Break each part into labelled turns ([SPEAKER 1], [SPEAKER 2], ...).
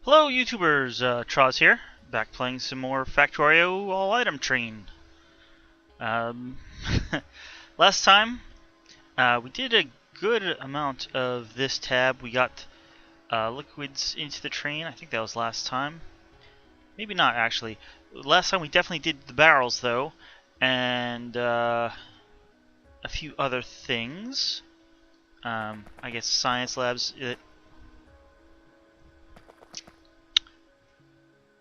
[SPEAKER 1] Hello YouTubers, Troz here, back playing some more Factorio All Item Train. Um, last time, we did a good amount of this tab. We got liquids into the train. I think that was last time. Maybe not actually. Last time we definitely did the barrels though, and a few other things. I guess science labs.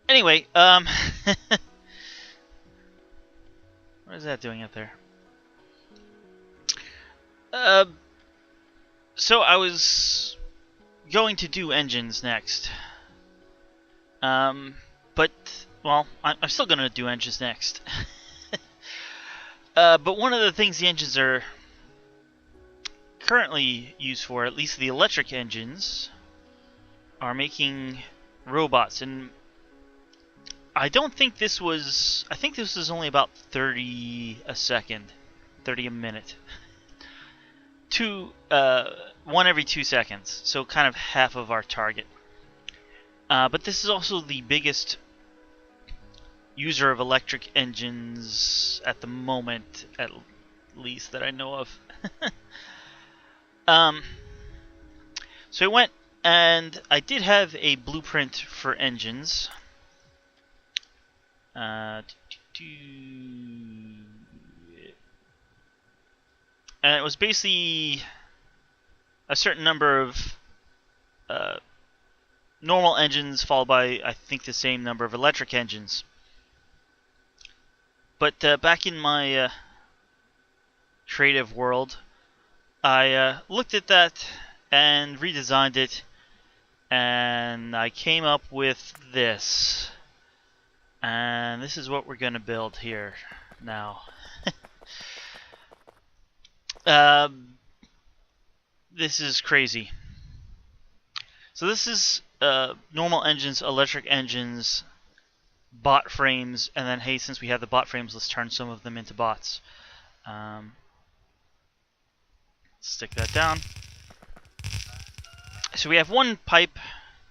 [SPEAKER 1] Anyway, what is that doing up there? Uh, so I was going to do engines next. But, well, I'm still going to do engines next. But one of the things the engines are currently used for, at least the electric engines, are making robots. And I don't think this was... I think this was only about 30 a second. 30 a minute. One every 2 seconds. So kind of half of our target. But this is also the biggest user of electric engines at the moment, at least that I know of. So I went and I did have a blueprint for engines. And it was basically a certain number of normal engines followed by, I think, the same number of electric engines. But back in my creative world, I looked at that and redesigned it, and I came up with this. And this is what we're going to build here now. This is crazy. So this is normal engines, electric engines, bot frames, and then, hey, since we have the bot frames, let's turn some of them into bots. Stick that down. So we have one pipe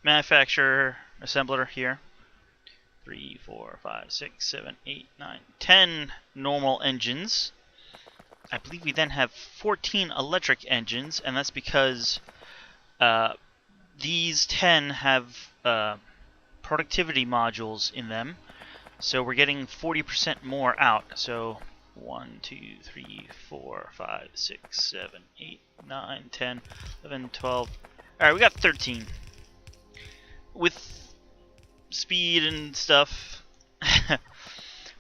[SPEAKER 1] manufacturer, assembler here. 3, 4, 5, 6, 7, 8, 9, 10 normal engines. I believe we then have 14 electric engines, and that's because these 10 have productivity modules in them. So we're getting 40% more out. So 1, 2, 3, 4, 5, 6, 7, 8, 9, 10, 11, 12. Alright, we got 13. With speed and stuff.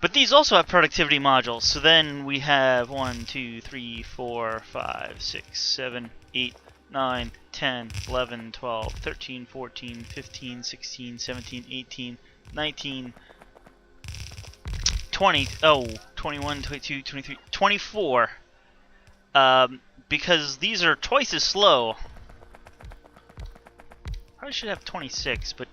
[SPEAKER 1] But these also have productivity modules. So then we have 1, 2, 3, 4, 5, 6, 7, 8, 9, 10, 11, 12, 13, 14, 15, 16, 17, 18, 19, 20, 21, 22, 23, 24. Because these are twice as slow. Probably should have 26, but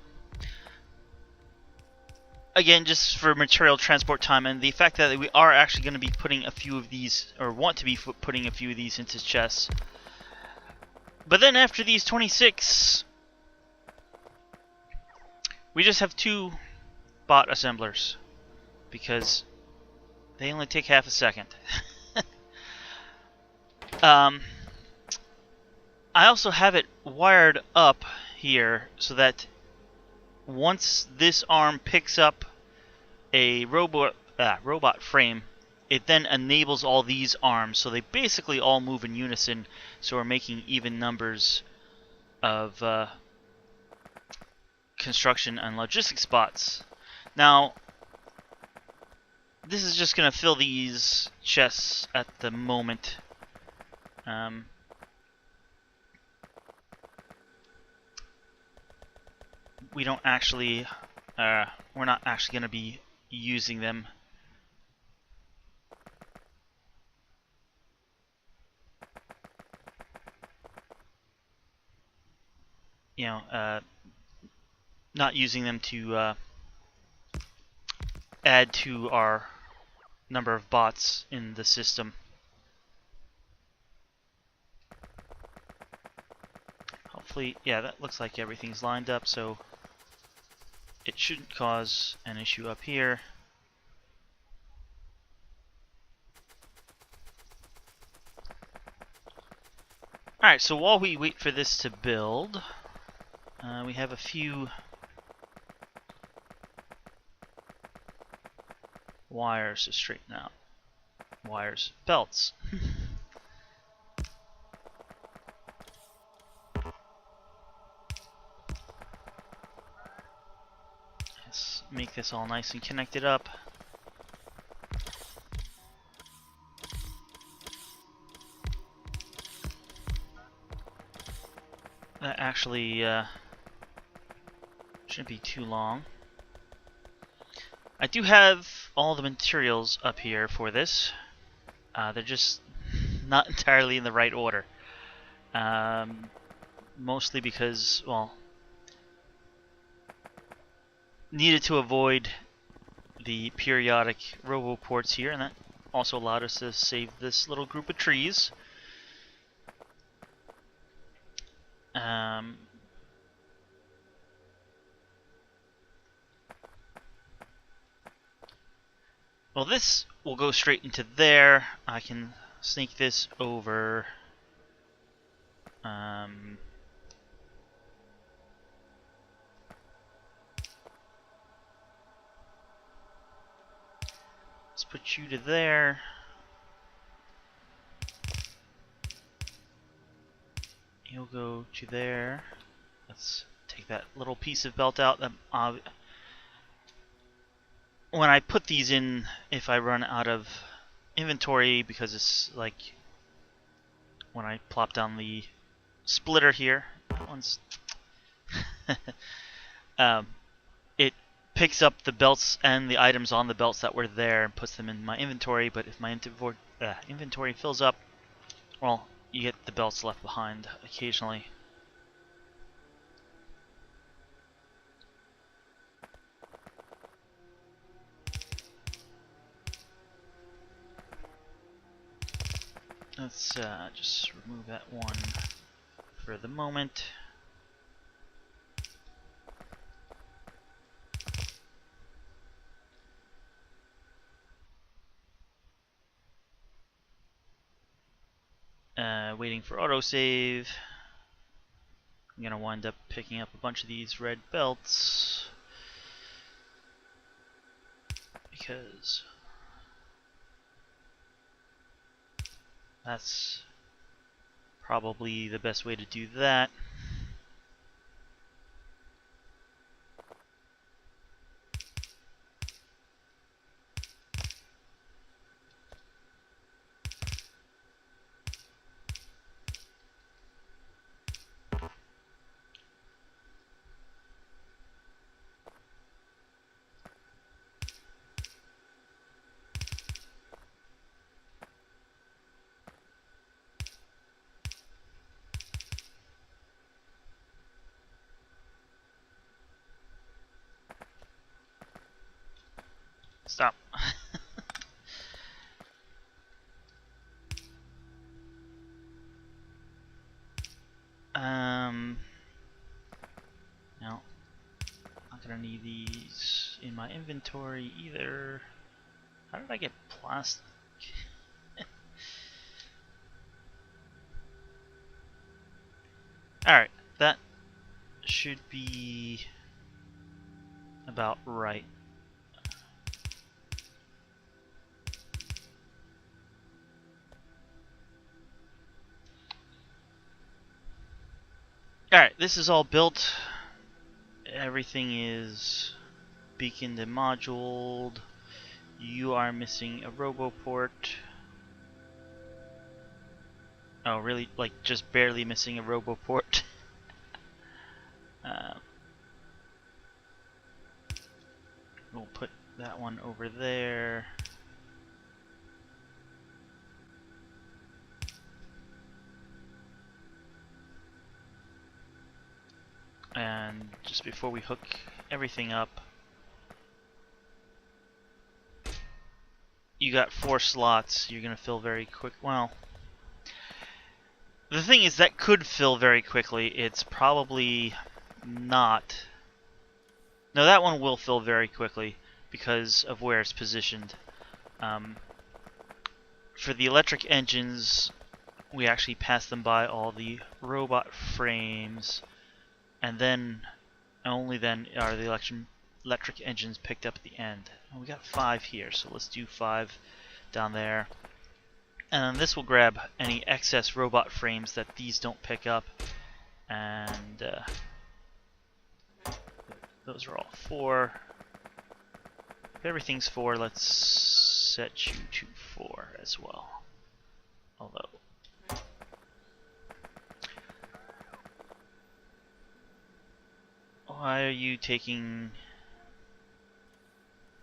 [SPEAKER 1] again, just for material transport time and the fact that we are actually going to be putting a few of these, or want to be putting a few of these into chests. But then after these 26, we just have 2 bot assemblers, because they only take half a second. I also have it wired up here so that once this arm picks up a robot frame, it then enables all these arms, so they basically all move in unison, so we're making even numbers of construction and logistics spots. Now, this is just going to fill these chests at the moment. We don't actually, we're not actually going to be using them. You know, not using them to add to our number of bots in the system. Hopefully, yeah, that looks like everything's lined up, so it shouldn't cause an issue up here. Alright, so while we wait for this to build, we have a few wires to straighten out. Wires. Belts. Let's make this all nice and connected up. That actually shouldn't be too long. I do have all the materials up here for this. They're just not entirely in the right order. Mostly because, well, needed to avoid the periodic roboports here, and that also allowed us to save this little group of trees. Well, this will go straight into there. I can sneak this over. Let's put you to there. You'll go to there. Let's take that little piece of belt out. That when I put these in, if I run out of inventory, because it's like when I plop down the splitter here, that one's it picks up the belts and the items on the belts that were there and puts them in my inventory. But if my inventory fills up, well, you get the belts left behind occasionally. Let's just remove that one for the moment. Waiting for autosave. I'm gonna wind up picking up a bunch of these red belts because that's probably the best way to do that. Stop. No, not gonna need these in my inventory either. How did I get plastic? Alright, that should be about right. Alright, this is all built. Everything is beaconed and moduled. You are missing a roboport. Oh, really? Like, just barely missing a roboport. We'll put that one over there. And just before we hook everything up, you got 4 slots. You're gonna fill very quick. Well, the thing is that could fill very quickly. It's probably not No, that one will fill very quickly because of where it's positioned. For the electric engines, we actually pass them by all the robot frames, and then only then are the electric engines picked up at the end. And we got 5 here, so let's do 5 down there. And this will grab any excess robot frames that these don't pick up, and those are all 4. If everything's 4, let's set you to 4 as well. Although, why are you taking...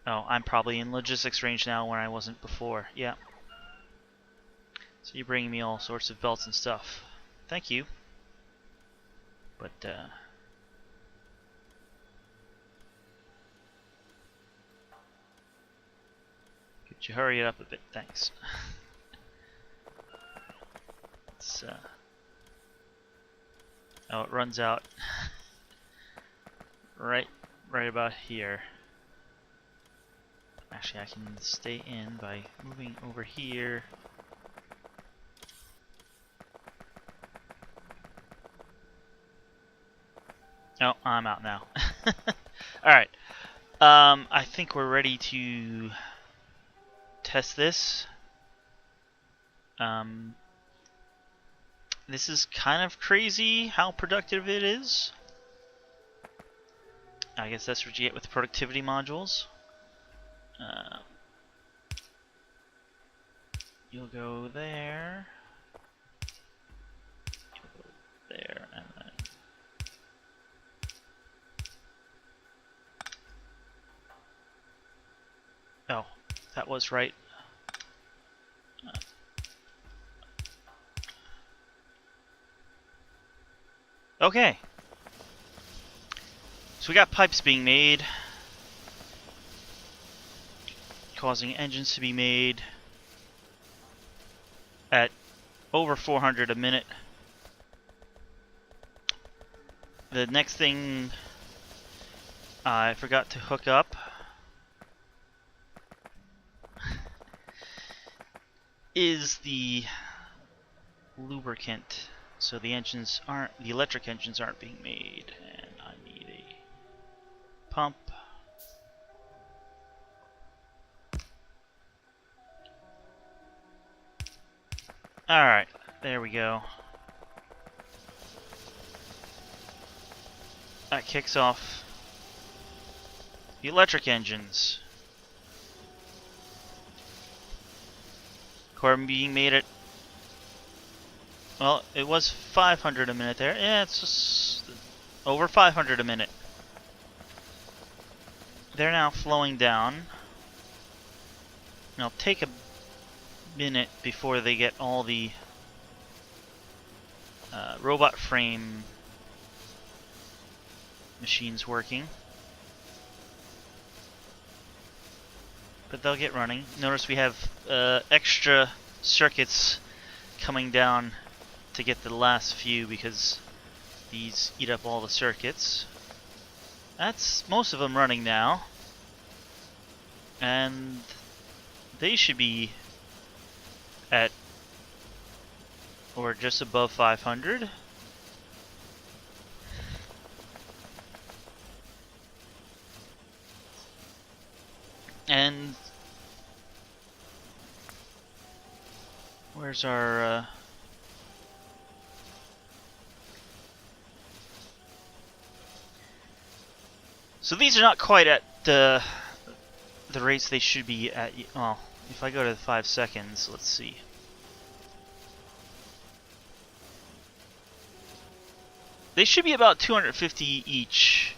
[SPEAKER 1] Oh, I'm probably in logistics range now when I wasn't before. Yeah. So you're bringing me all sorts of belts and stuff. Thank you. But, could you hurry it up a bit? Thanks. It's, oh, it runs out right about here. Actually, I can stay in by moving over here. Oh, I'm out now. Alright. I think we're ready to test this. This is kind of crazy how productive it is. I guess that's what you get with the productivity modules. You'll go there. You'll go there, and then... Oh, that was right. Okay. So we got pipes being made, causing engines to be made at over 400 a minute. The next thing I forgot to hook up is the lubricant, so the electric engines aren't being made, and I need a pump. Alright, there we go. That kicks off the electric engines. Core being made at, well, it was 500 a minute there. Yeah, it's just over 500 a minute. They're now flowing down. It'll take a minute before they get all the robot frame machines working. But they'll get running. Notice we have extra circuits coming down to get the last few because these eat up all the circuits. That's most of them running now. And they should be at or just above 500. And where's our so these are not quite at the rates they should be at. Well, if I go to the 5 seconds, let's see. They should be about 250 each.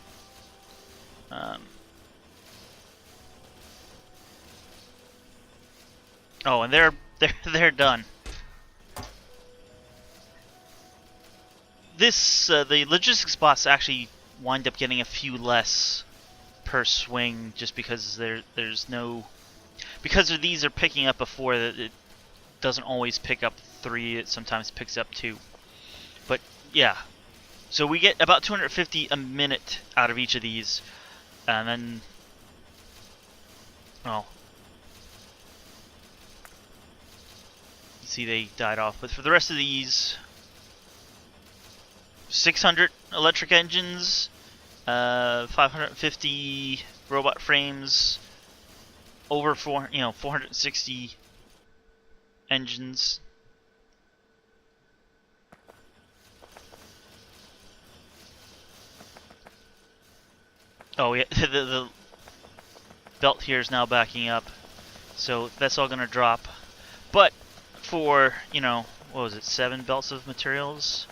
[SPEAKER 1] Oh, and they're done. This the logistics bots actually wind up getting a few less per swing, just because there's no, because these are picking up a 4 that it doesn't always pick up 3. It sometimes picks up 2. But yeah, so we get about 250 a minute out of each of these. And then, well, you see they died off. But for the rest of these, 600 electric engines, 550 robot frames, over 460 engines. Oh yeah, the belt here is now backing up, so that's all gonna drop. But for, what was it, 7 belts of materials?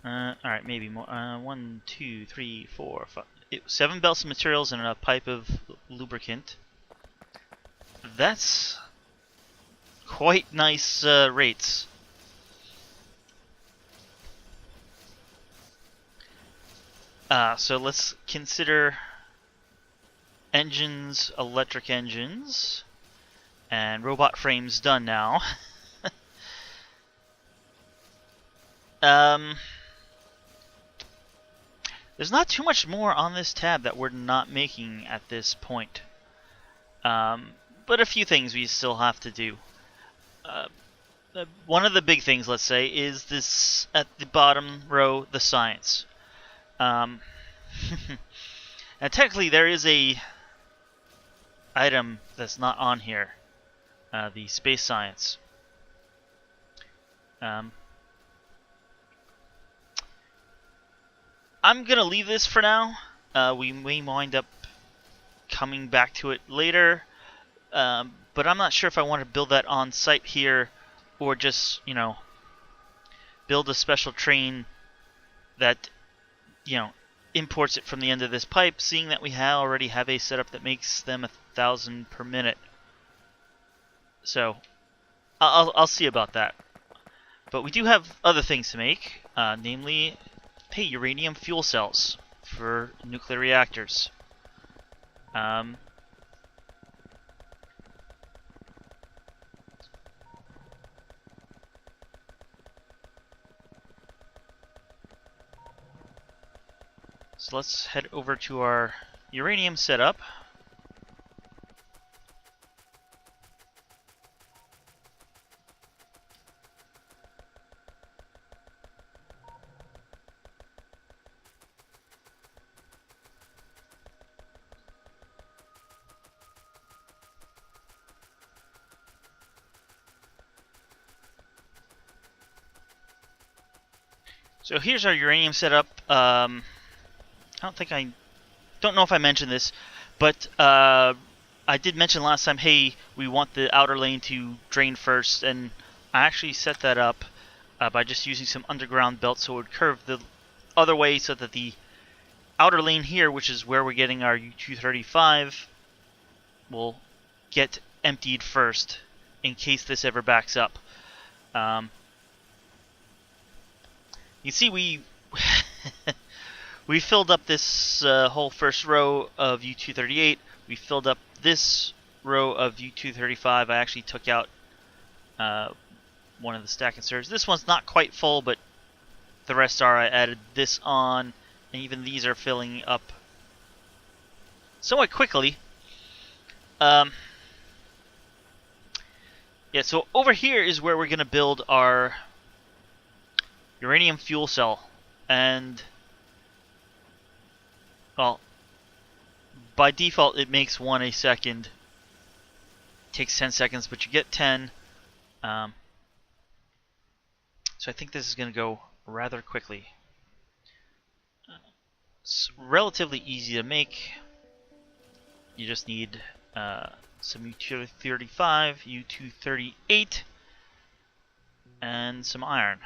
[SPEAKER 1] Alright, maybe more. 1, 2, 3, 4, 5. 7 belts of materials and a pipe of lubricant. That's quite nice rates. So let's consider engines, electric engines, and robot frames done now. There's not too much more on this tab that we're not making at this point. But a few things we still have to do. One of the big things, let's say, is this at the bottom row, the science. Now technically there is a item that's not on here, the space science. I'm gonna leave this for now. We may wind up coming back to it later, but I'm not sure if I want to build that on site here, or just, build a special train that, imports it from the end of this pipe, seeing that we already have a setup that makes them 1,000 per minute. So, I'll see about that. But we do have other things to make, namely, uranium fuel cells for nuclear reactors. So let's head over to our uranium setup. So here's our uranium setup. I don't know if I mentioned this, but I did mention last time, hey, we want the outer lane to drain first, and I actually set that up by just using some underground belts, so it would curve the other way so that the outer lane here, which is where we're getting our U-235, will get emptied first in case this ever backs up. You see, we filled up this whole first row of U-238. We filled up this row of U-235. I actually took out one of the stack inserters. This one's not quite full, but the rest are. I added this on, and even these are filling up somewhat quickly. Yeah, so over here is where we're going to build our uranium fuel cell. And, well, by default it makes 1 a second. It takes 10 seconds, but you get 10. So I think this is going to go rather quickly. It's relatively easy to make. You just need some U-235, U-238, and some iron.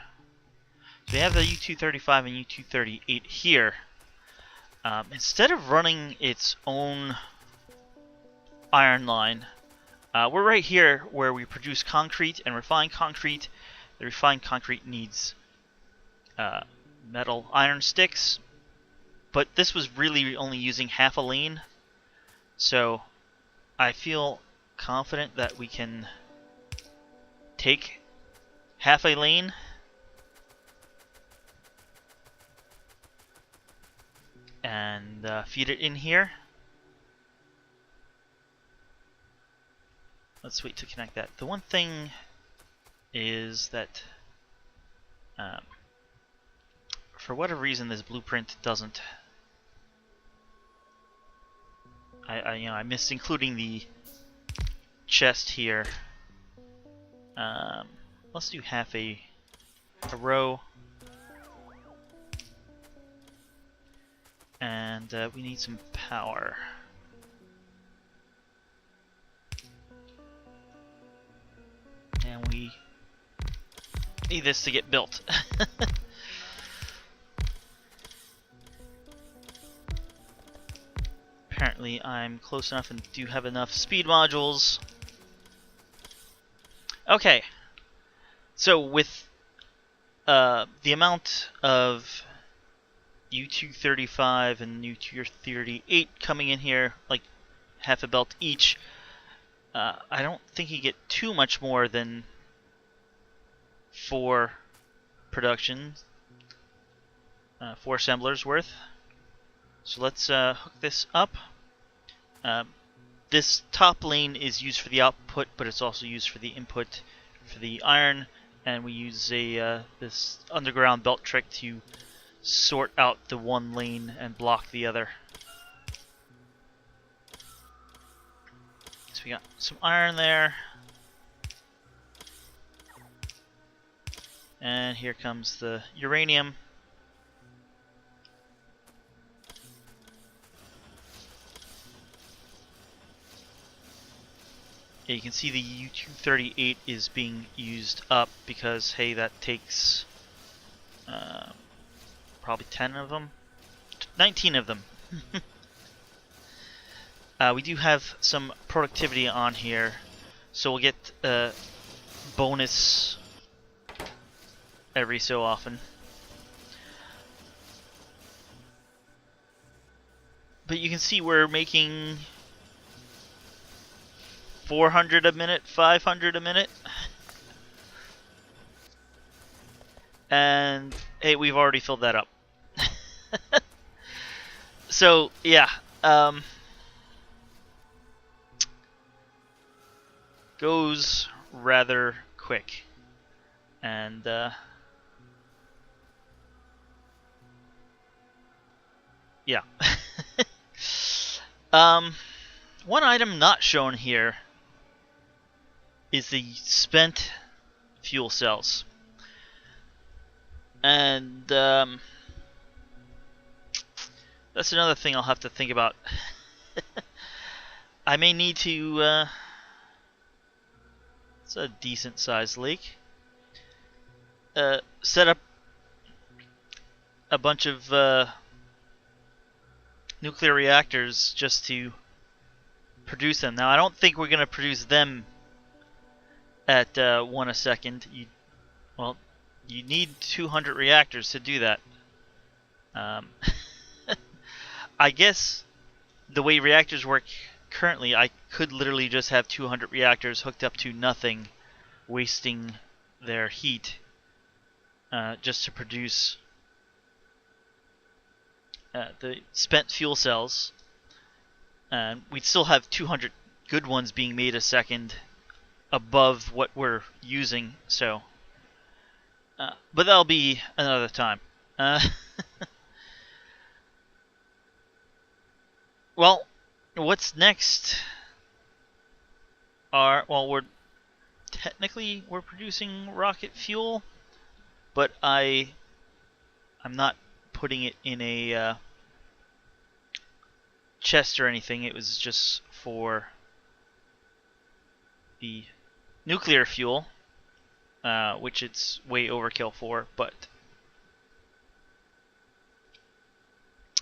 [SPEAKER 1] So we have the U-235 and U-238 here. Instead of running its own iron line, we're right here where we produce concrete and refine concrete. The refined concrete needs metal iron sticks, but this was really only using half a lane, so I feel confident that we can take half a lane and feed it in here. let's wait to connect that. The one thing is that for whatever reason this blueprint doesn't. I missed including the chest here. Let's do half a row. And we need some power. And we need this to get built. Apparently I'm close enough and do have enough speed modules. Okay. So with the amount of U235 and U238 coming in here, like half a belt each, I don't think you get too much more than 4 productions, 4 assemblers worth. So let's hook this up. This top lane is used for the output, but it's also used for the input for the iron, and we use a this underground belt trick to sort out the one lane and block the other. So we got some iron there. And here comes the uranium. Yeah, you can see the U238 is being used up because, hey, that takes probably 10 of them. 19 of them. We do have some productivity on here, so we'll get bonus every so often. But you can see we're making 400 a minute, 500 a minute. And hey, we've already filled that up. So, yeah. Goes rather quick. And yeah. One item not shown here is the spent fuel cells. And that's another thing I'll have to think about. I may need to it's a decent sized lake. Set up a bunch of nuclear reactors just to produce them. Now I don't think we're gonna produce them at 1 a second. You need 200 reactors to do that. I guess the way reactors work currently, I could literally just have 200 reactors hooked up to nothing, wasting their heat just to produce the spent fuel cells. And we'd still have 200 good ones being made a second above what we're using, so but that'll be another time. Well, what's next are, well, we're producing rocket fuel, but I'm not putting it in a chest or anything. It was just for the nuclear fuel, which it's way overkill for, but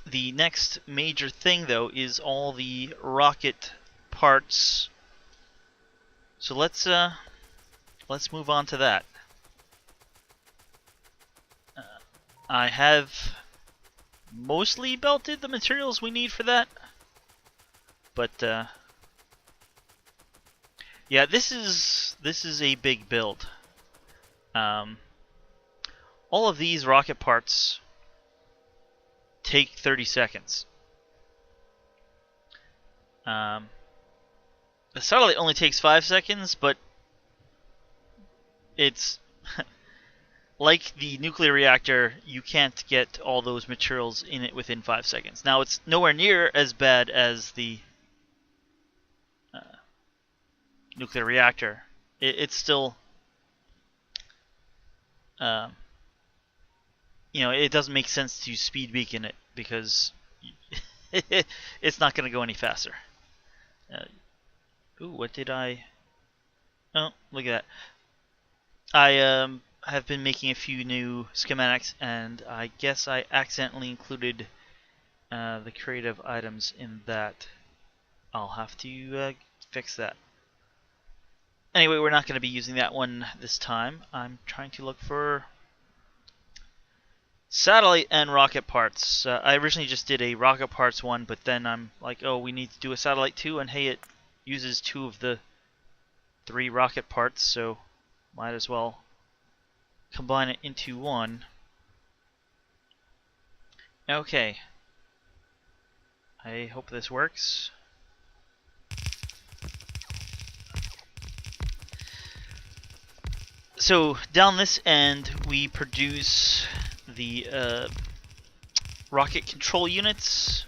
[SPEAKER 1] the next major thing though is all the rocket parts. So let's move on to that. I have mostly belted the materials we need for that, but yeah, this is a big build. All of these rocket parts take 30 seconds. The satellite only takes 5 seconds, but it's like the nuclear reactor, you can't get all those materials in it within 5 seconds. Now, it's nowhere near as bad as the nuclear reactor. It's still, it doesn't make sense to speed beacon it because it's not going to go any faster. Ooh, what did I... Oh, look at that. I have been making a few new schematics, and I guess I accidentally included the creative items in that. I'll have to fix that. Anyway, we're not going to be using that one this time. I'm trying to look for satellite and rocket parts. I originally just did a rocket parts one, but then I'm like, oh, we need to do a satellite too, and hey, it uses 2 of the 3 rocket parts, so might as well combine it into one. Okay. I hope this works. So down this end, we produce the rocket control units.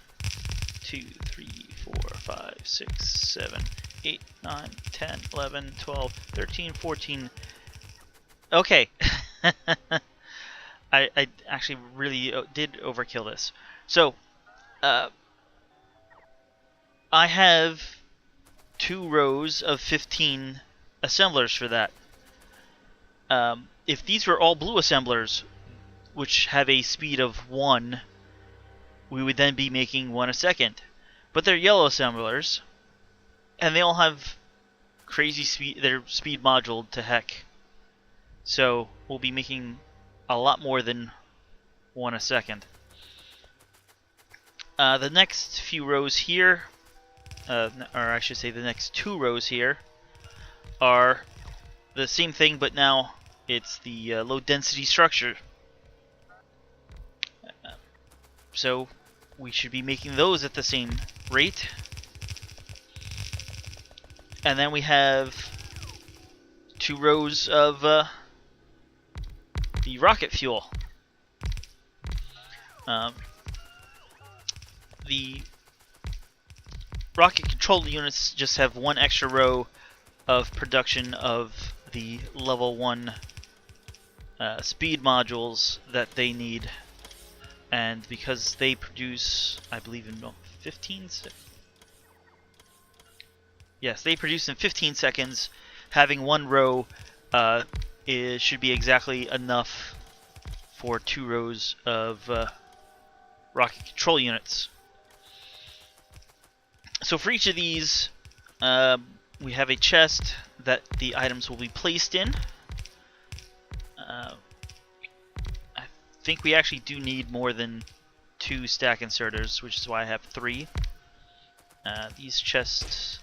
[SPEAKER 1] 2, 3, 4, 5, 6, 7, 8, 9, 10, 11, 12, 13, 14. Okay. I actually really did overkill this. So, I have 2 rows of 15 assemblers for that. If these were all blue assemblers, which have a speed of 1, we would then be making 1 a second. But they're yellow assemblers, and they all have crazy speed. They're speed moduled to heck. So we'll be making a lot more than 1 a second. The next few rows here, or I should say the next 2 rows here, are the same thing, but now it's the low density structure. So we should be making those at the same rate. And then we have 2 rows of the rocket fuel. The rocket control units just have 1 extra row of production of the level 1 speed modules that they need, and because they produce, I believe, in 15 seconds. Yes, they produce in 15 seconds. Having 1 row should be exactly enough for 2 rows of rocket control units. So for each of these, we have a chest that the items will be placed in. I think we actually do need more than 2 stack inserters, which is why I have 3. These chests...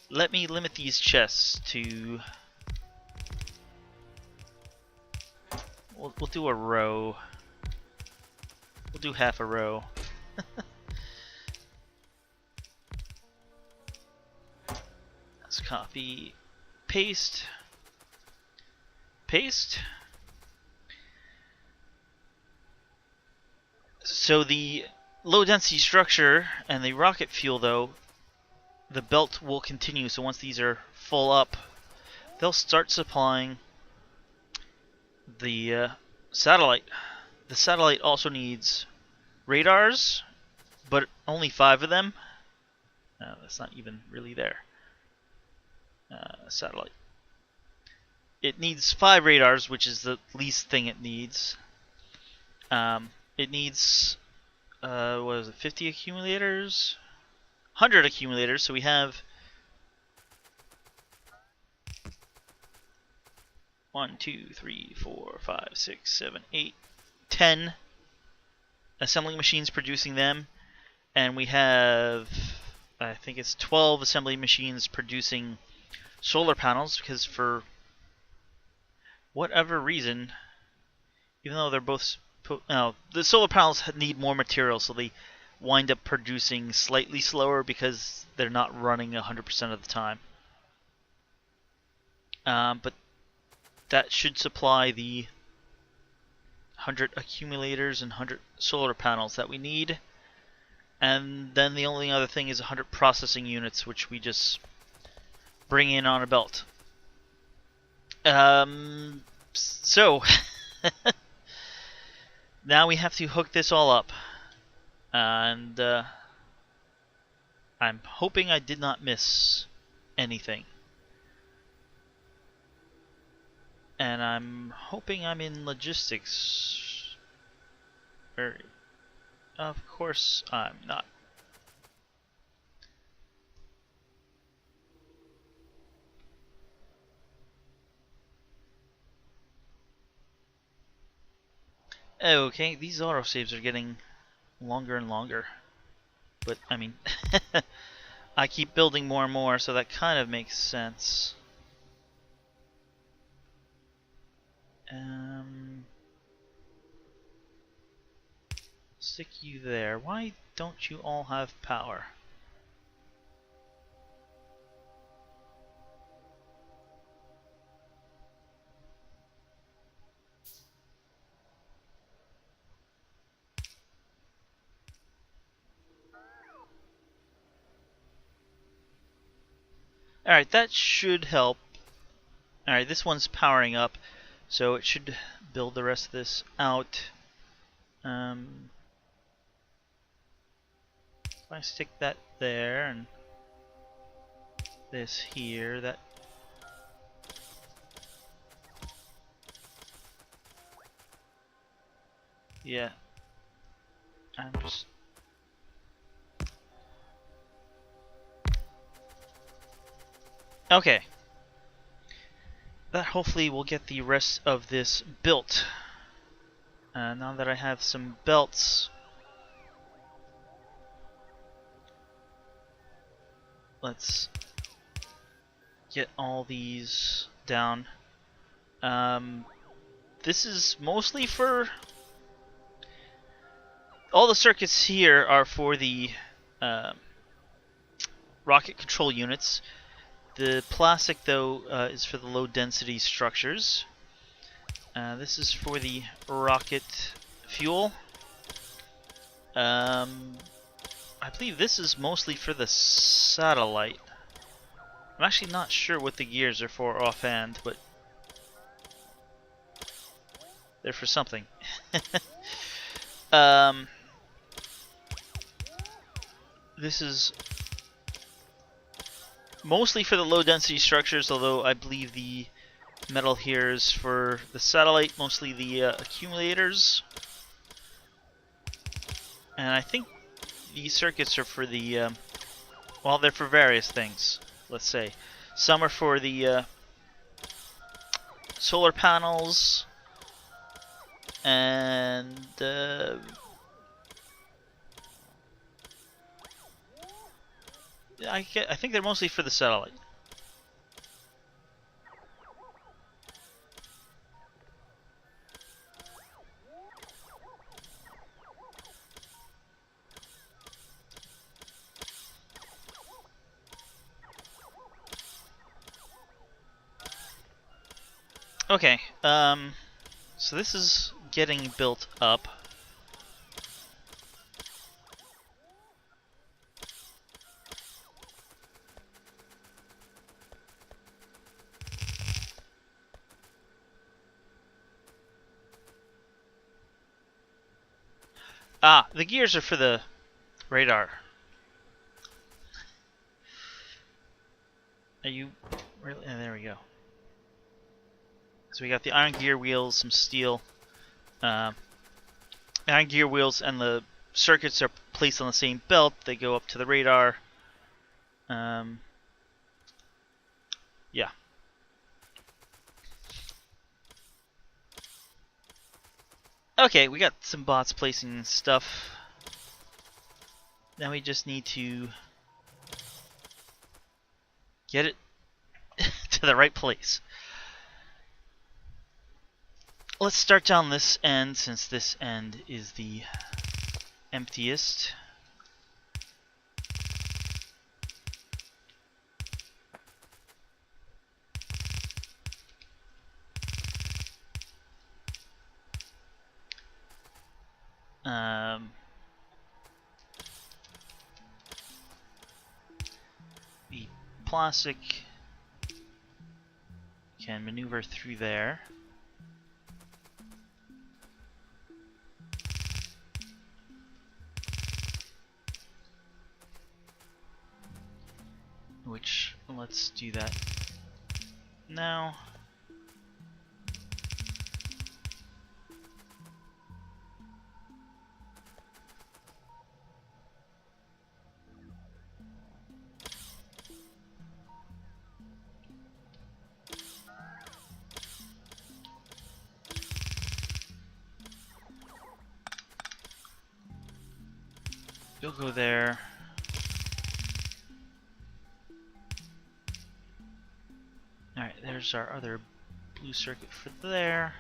[SPEAKER 1] Let me limit these chests to... We'll do a row. We'll do half a row. Let's copy, paste, paste. So the low density structure and the rocket fuel, though, the belt will continue. So once these are full up, they'll start supplying the satellite. The satellite also needs radars, but only 5 of them. That's not even really there. Satellite. It needs 5 radars, which is the least thing it needs. It needs, what is it, 50 accumulators? 100 accumulators, so we have 1, 2, 3, 4, 5, 6, 7, 8, 10 assembling machines producing them, and we have, I think it's 12 assembly machines producing solar panels, because for whatever reason, even though they're both... No, the solar panels need more material, so they wind up producing slightly slower because they're not running 100% of the time. But that should supply the 100 accumulators and 100 solar panels that we need. And then the only other thing is 100 processing units, which we just bring in on a belt. So now we have to hook this all up, and I'm hoping I did not miss anything. And I'm hoping I'm in logistics. Of course I'm not. Okay, these autosaves are getting longer and longer. But, I mean, I keep building more and more, so that kind of makes sense. Stick you there. Why don't you all have power? Alright, that should help. Alright, this one's powering up, so it should build the rest of this out. If I stick that there and this here, that yeah. I'm just okay. That hopefully will get the rest of this built. Now that I have some belts, let's get all these down. This is mostly for... all the circuits here are for the rocket control units. The plastic, though, is for the low density structures. This is for the rocket fuel. I believe this is mostly for the satellite. I'm actually not sure what the gears are for offhand, but they're for something. This is mostly for the low density structures, although I believe the metal here is for the satellite, mostly the accumulators. And I think these circuits are for the, well, they're for various things, let's say. Some are for the solar panels, and I think they're mostly for the satellite. Okay, so this is getting built up. Ah, the gears are for the radar. Are you really? Oh, there we go. So we got the iron gear wheels, some steel. Iron gear wheels and the circuits are placed on the same belt. They go up to the radar. Yeah. Okay, we got some bots placing stuff. Now we just need to get it to the right place. Let's start down this end, since this end is the emptiest. The plastic can maneuver through there. Which, let's do that now. You'll go there. Alright, there's our other blue circuit for there.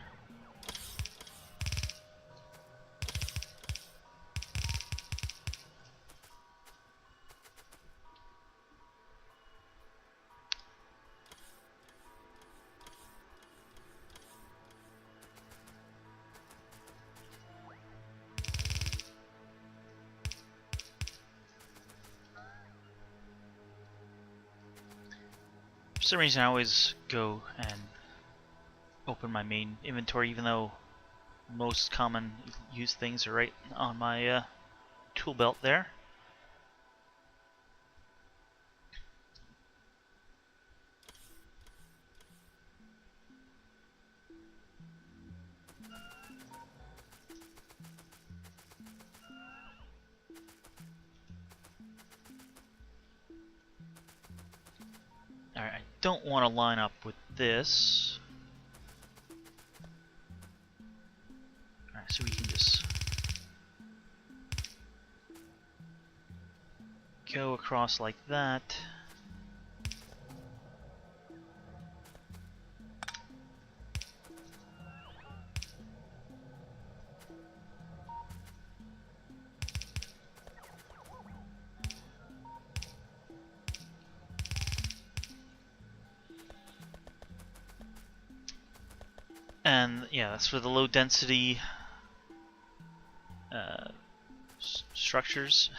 [SPEAKER 1] For some reason I always go and open my main inventory even though most common used things are right on my tool belt there. Alright, I don't want to line up with this. Alright, so we can just go across like that. And yeah, that's for the low density structures.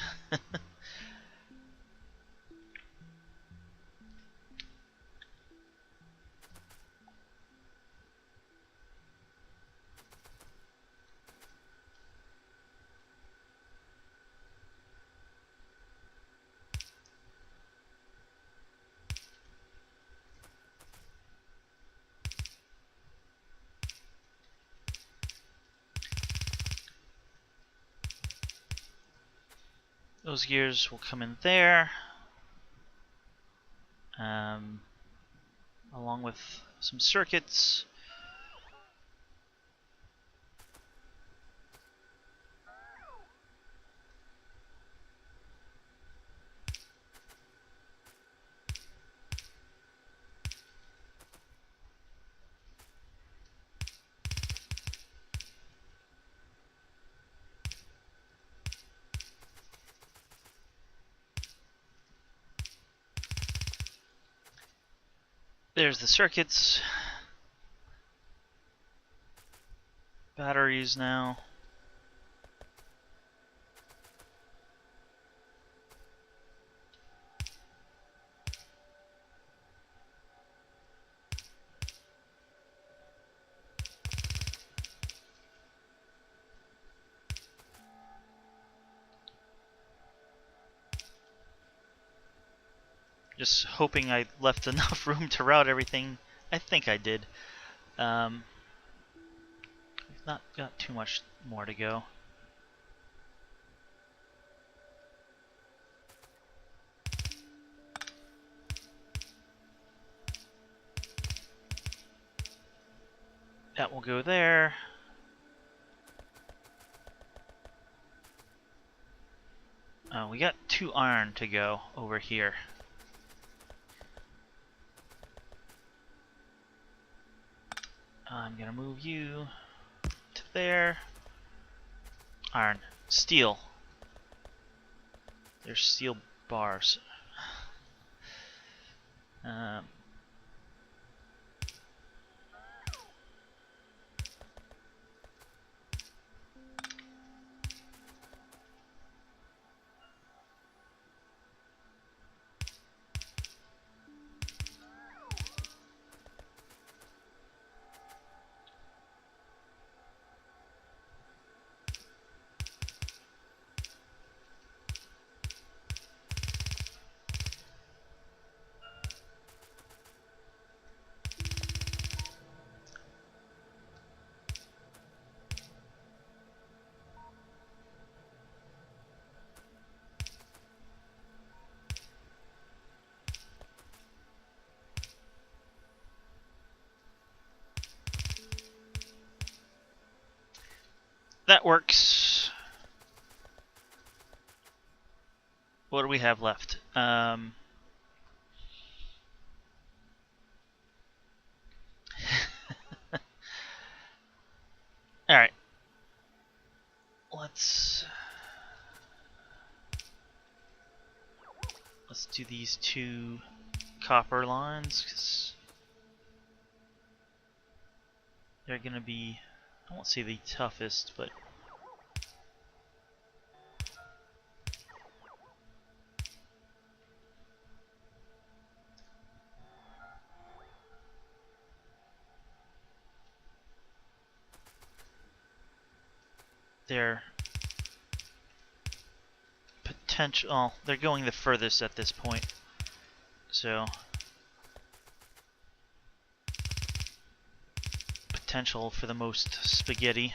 [SPEAKER 1] Those gears will come in there, along with some circuits. There's the circuits. Batteries now. Just hoping I left enough room to route everything. I think I did. We've not got too much more to go. That will go there. We got 2 iron to go over here. I'm gonna move you to there. Iron. Steel. There's steel bars. That works. What do we have left? Alright. Let's do these 2 copper lines, because they're gonna be, I won't say the toughest, but they're potential. They're going the furthest at this point, so potential for the most spaghetti.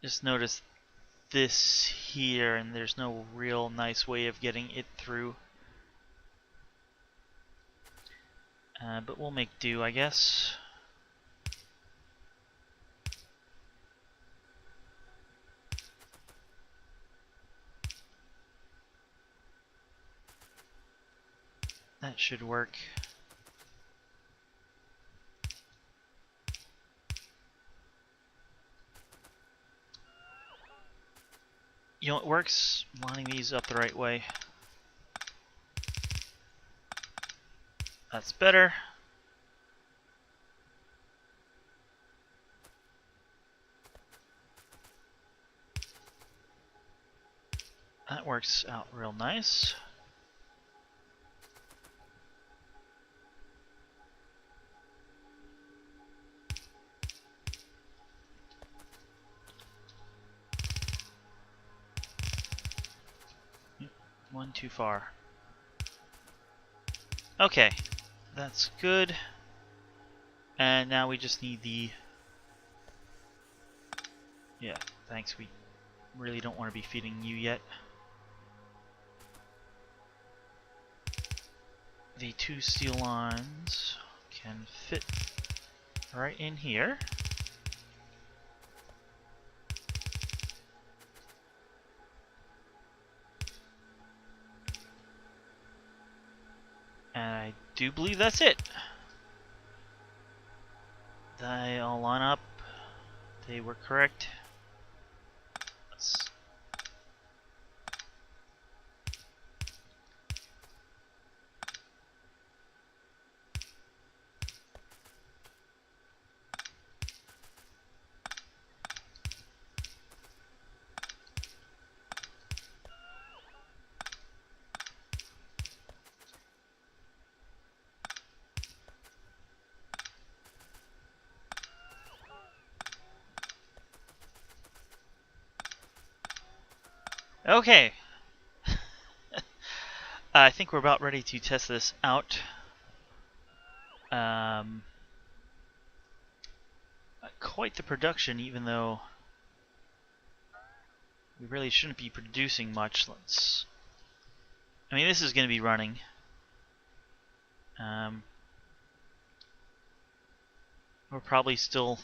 [SPEAKER 1] Just notice this here, and there's no real nice way of getting it through. But we'll make do, I guess. That should work. You know, it works lining these up the right way. That's better. That works out real nice. One too far. Okay, that's good. And now we just need the... Yeah, thanks. We really don't want to be feeding you yet. The 2 steel lines can fit right in here. And I do believe that's it. They all line up. They were correct. Let's... Okay. I think we're about ready to test this out. Quite the production, even though we really shouldn't be producing much. I mean, this is going to be running. We're probably still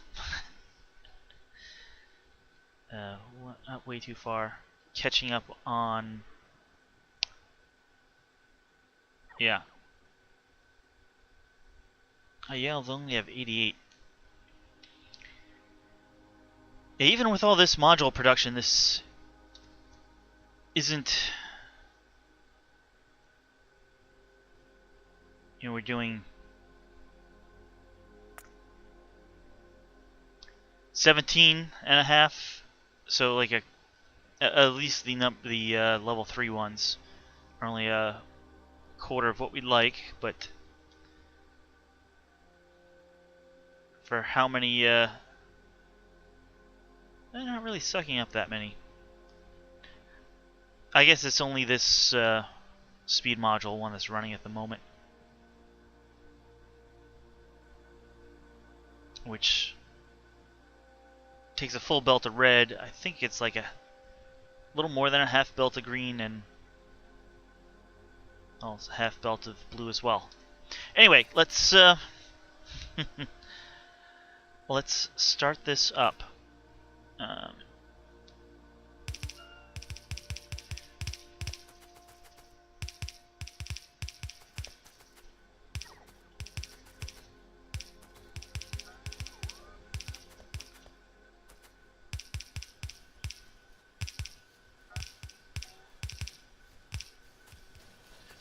[SPEAKER 1] not way too far. Catching up on... Yeah. Oh yeah, I'll only have 88. Yeah, even with all this module production, this isn't... You know, we're doing 17 and a half, so like at least the level 3 ones are only a quarter of what we'd like, but for how many, they're not really sucking up that many. I guess it's only this speed module one that's running at the moment, which takes a full belt of red. I think it's like a little more than a half belt of green, and it's a half belt of blue as well. Anyway, let's let's start this up.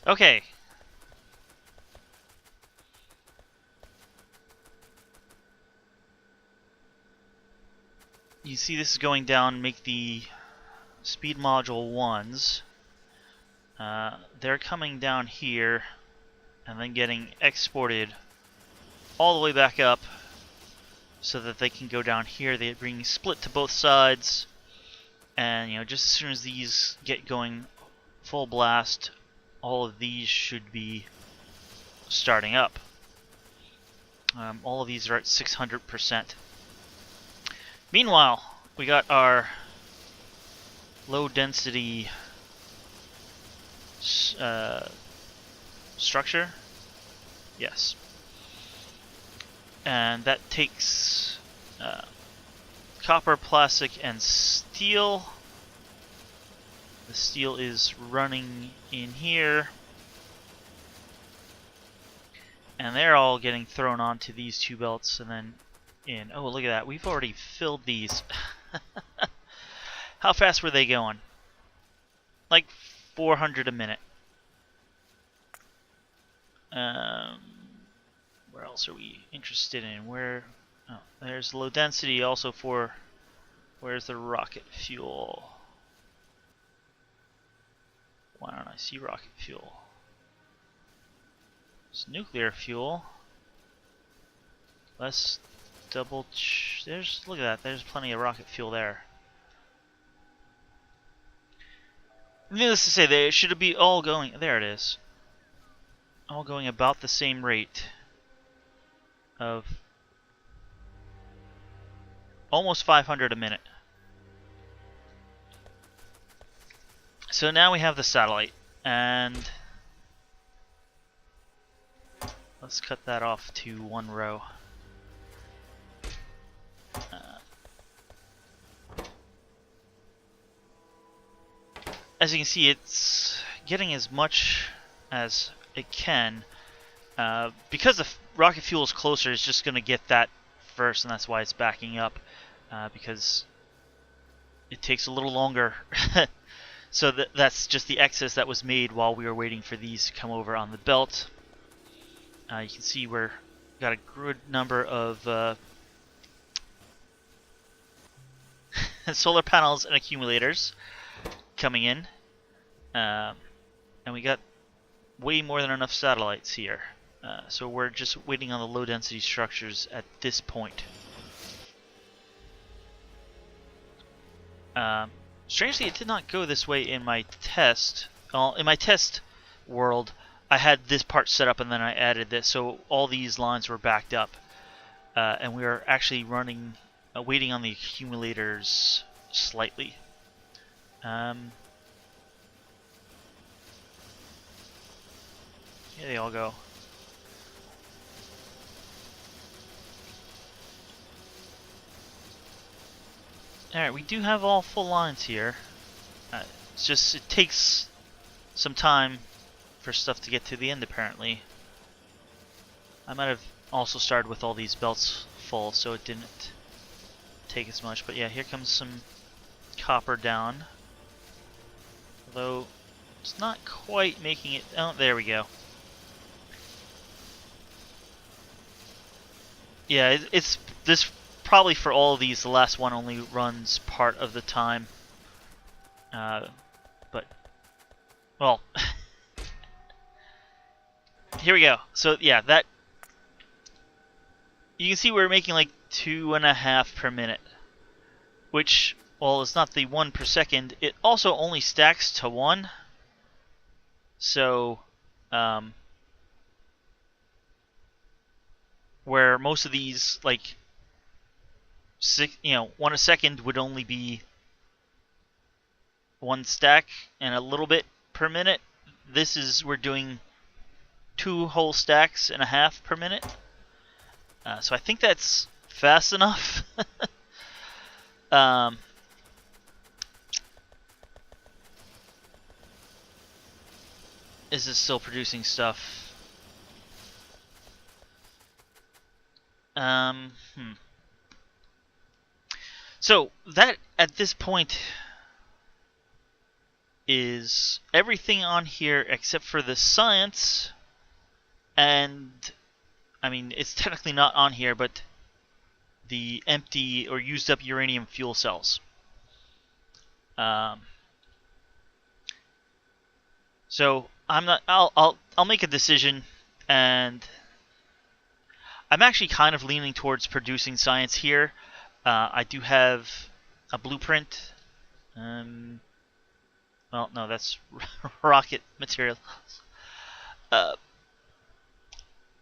[SPEAKER 1] Okay. You see this is going down, make the speed module 1s. They're coming down here and then getting exported all the way back up so that they can go down here. They're being split to both sides, and just as soon as these get going full blast, all of these should be starting up. All of these are at 600%. Meanwhile, we got our low density structure. Yes. And that takes copper, plastic, and steel. The steel is running in here. And they're all getting thrown onto these two belts and then in. Oh, look at that. We've already filled these. How fast were they going? Like 400 a minute. Where else are we interested in? Where? Oh, there's low density also for. Where's the rocket fuel? Why don't I see rocket fuel? It's nuclear fuel. Let's double. Look at that. There's plenty of rocket fuel there. Needless to say, they should be all going. There it is. All going about the same rate of almost 500 a minute. So now we have the satellite, and let's cut that off to one row. As you can see, it's getting as much as it can. Because the rocket fuel is closer, it's just going to get that first, and that's why it's backing up, because it takes a little longer. So that's just the excess that was made while we were waiting for these to come over on the belt. You can see we're got a good number of solar panels and accumulators coming in, and we got way more than enough satellites here. So we're just waiting on the low density structures at this point. Strangely, it did not go this way in my test. In my test world, I had this part set up and then I added this, so all these lines were backed up. And we are actually running, waiting on the accumulators slightly. Here they all go. Alright, we do have all full lines here. It's just, it takes some time for stuff to get to the end, apparently. I might have also started with all these belts full, so it didn't take as much. But yeah, here comes some copper down. Although, it's not quite making it... Oh, there we go. Yeah, it's this... Probably for all of these, the last one only runs part of the time. But, well, here we go. So yeah, that you can see we're making like 2.5 per minute, which, well, it's not the 1 per second. It also only stacks to 1. So, where most of these, like, 1 a second would only be 1 stack and a little bit per minute. We're doing 2 whole stacks and a half per minute. So I think that's fast enough. Is this still producing stuff? So that at this point is everything on here except for the science, and I mean it's technically not on here, but the empty or used up uranium fuel cells. So I'm not. I'll make a decision, and I'm actually kind of leaning towards producing science here. I do have a blueprint. Well, no, that's rocket material.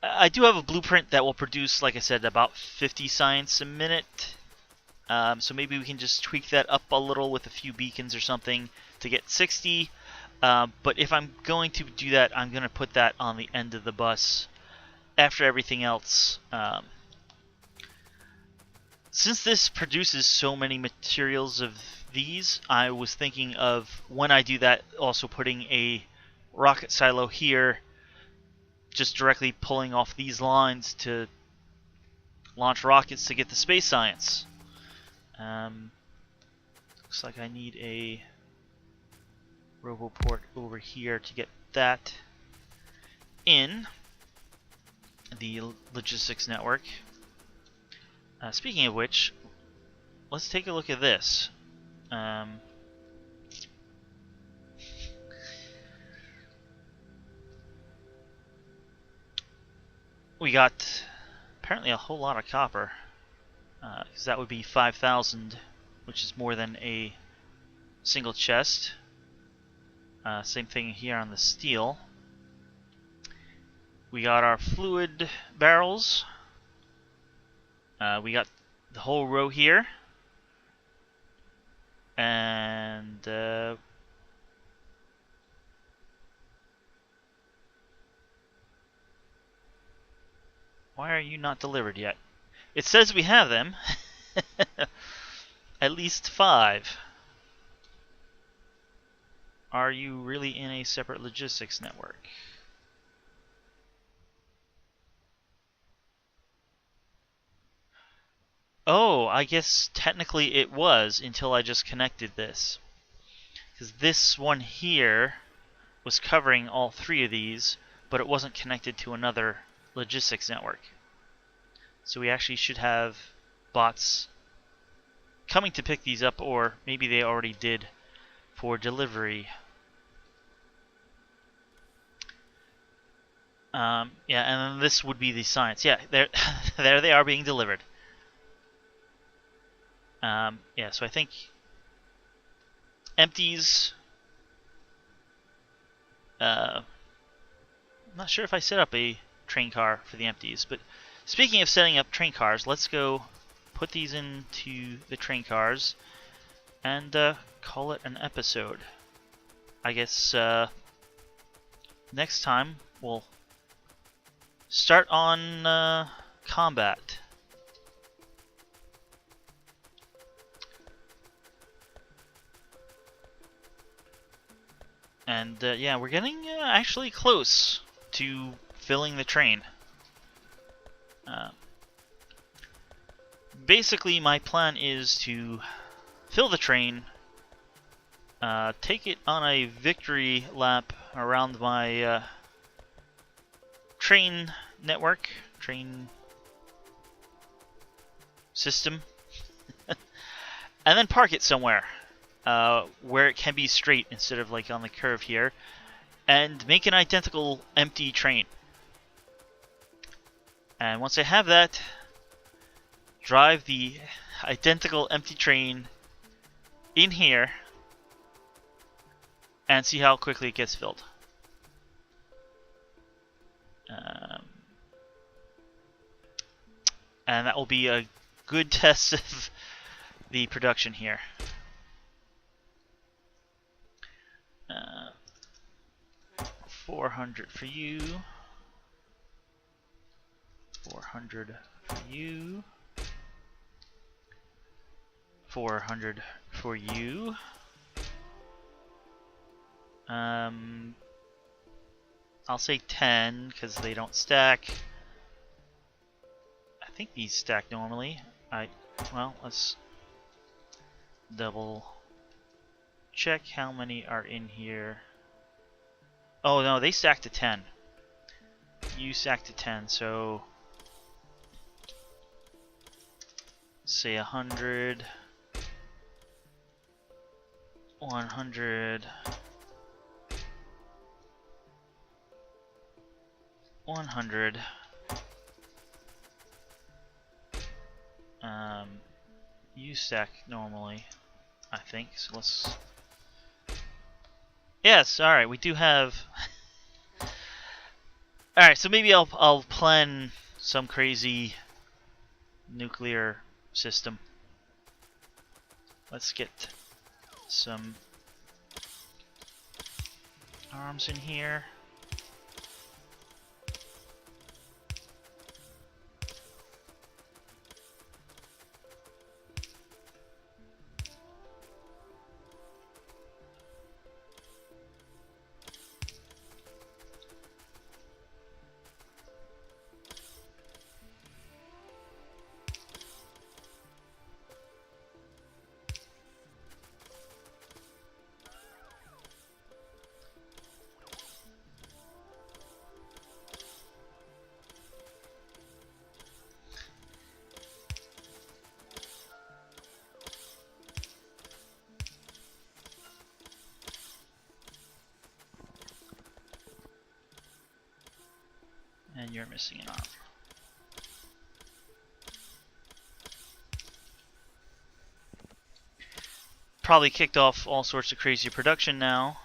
[SPEAKER 1] I do have a blueprint that will produce, like I said, about 50 science a minute. So maybe we can just tweak that up a little with a few beacons or something to get 60. But if I'm going to do that, I'm going to put that on the end of the bus after everything else. Since this produces so many materials of these, I was thinking of, when I do that, also putting a rocket silo here, just directly pulling off these lines to launch rockets to get the space science. Looks like I need a RoboPort over here to get that in the logistics network. Speaking of which, let's take a look at this. We got apparently a whole lot of copper, because that would be 5,000, which is more than a single chest. Same thing here on the steel. We got our fluid barrels. We got the whole row here. And why are you not delivered yet? It says we have them. At least 5. Are you really in a separate logistics network? Oh, I guess technically it was until I just connected this. Because this one here was covering all 3 of these, but it wasn't connected to another logistics network. So we actually should have bots coming to pick these up, or maybe they already did for delivery. Yeah, and then this would be the science. Yeah, there, there they are being delivered. Yeah, so I think empties. I'm not sure if I set up a train car for the empties, but speaking of setting up train cars, let's go put these into the train cars and call it an episode. I guess next time we'll start on combat. And yeah, we're getting actually close to filling the train. Basically, my plan is to fill the train, take it on a victory lap around my train network, train system, and then park it somewhere where it can be straight instead of like on the curve here, and make an identical empty train. And once I have that, drive the identical empty train in here and see how quickly it gets filled. And that will be a good test of the production here. 400 for you. 400 for you. 400 for you. I'll say 10 because they don't stack. I think these stack normally. Well, let's double check how many are in here. Oh no, they stack to 10. You stack to 10, so say 100, 100, 100. You stack normally, I think. So let's. Yes, all right. We do have. All right, so maybe I'll plan some crazy nuclear system. Let's get some arms in here. And you're missing an arm. Probably kicked off all sorts of crazy production now.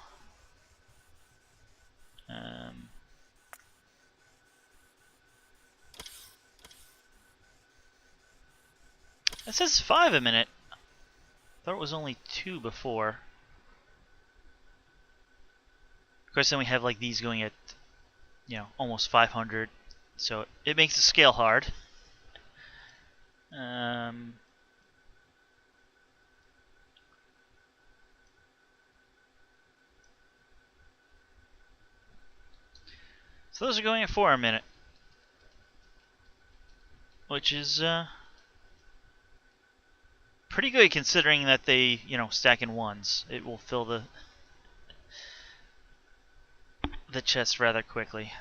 [SPEAKER 1] It says 5 a minute. I thought it was only 2 before. Of course, then we have like these going at, you know, almost 500, so it makes the scale hard. So those are going at 4 a minute, which is pretty good considering that they, you know, stack in ones. It will fill the chest rather quickly.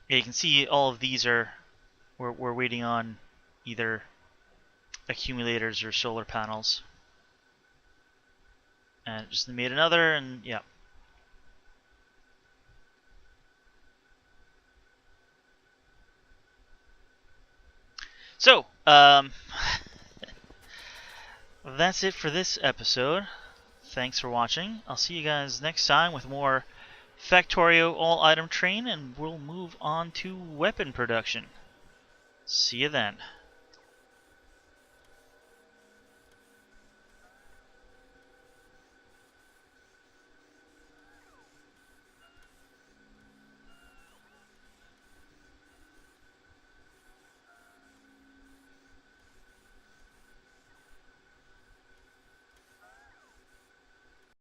[SPEAKER 1] Yeah, you can see all of these are we're waiting on either accumulators or solar panels. And just made another, and yeah. So, that's it for this episode. Thanks for watching. I'll see you guys next time with more Factorio All Item Train, and we'll move on to weapon production. See you then.